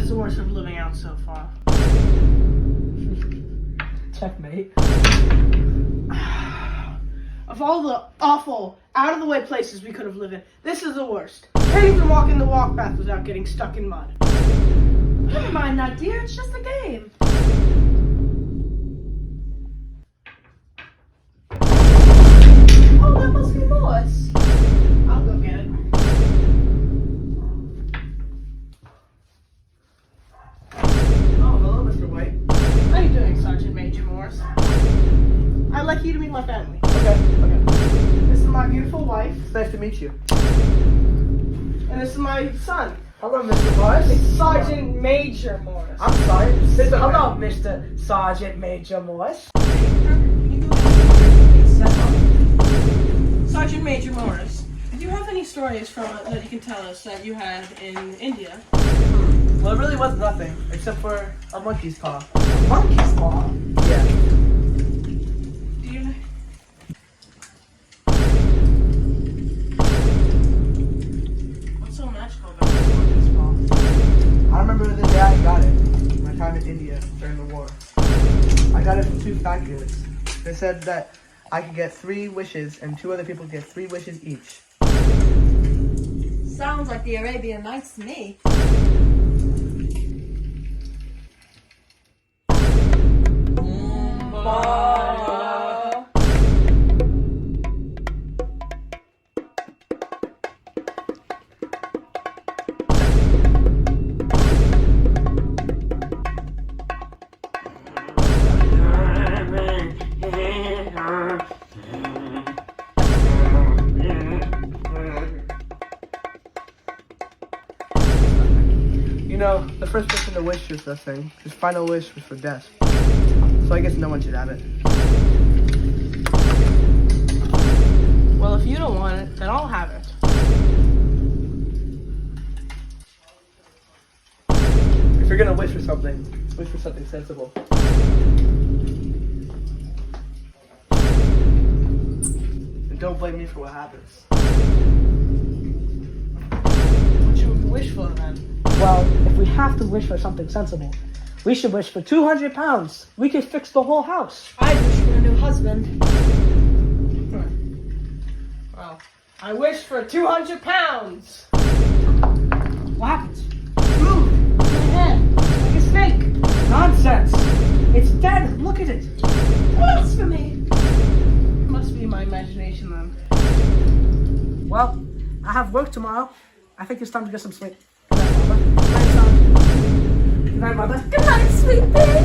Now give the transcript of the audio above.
is the worst of living out so far. Checkmate. Of all the awful, out-of-the-way places we could have lived in, this is the worst. Can't even walk in the walk path without getting stuck in mud. Never mind that, dear. It's just a game. Oh, that must be Lois. I'll go get it. Oh, hello, Mr. White. How are you doing, Sergeant Major Morris? I'd like you to meet my family. Okay. This is my beautiful wife, It's nice to meet you. and this is my son. Hello, Mr. Morris. It's Sergeant Major Morris. I'm sorry. Hello, Mr. Sergeant Major Morris. Sergeant Major Morris, do you have any stories from that you can tell us that you had in India? Well, it really was nothing, except for a monkey's paw. Monkey's paw. Yeah. Do you? What's so magical about this monkey's paw? I remember the day I got it, my time in India during the war. I got it from 2 fat kids. They said that I could get 3 wishes, and 2 other people could get 3 wishes each. Sounds like the Arabian Nights to me. You know, the first person to wish this thing, his final wish was for death. So I guess no one should have it. Well, if you don't want it, then I'll have it. If you're gonna wish for something sensible. And don't blame me for what happens. What you wish for, then? Well, if we have to wish for something sensible, we should wish for 200 pounds. We could fix the whole house. I wish for a new husband. Well, I wish for 200 pounds. What happens? Move! My hand! Like a snake! Nonsense! It's dead! Look at it! Blasphemy! It must be my imagination, then. Well, I have work tomorrow. I think it's time to get some sleep. Good night, Mother. Good night, son. Good night, Mother. Good night, sweet pig.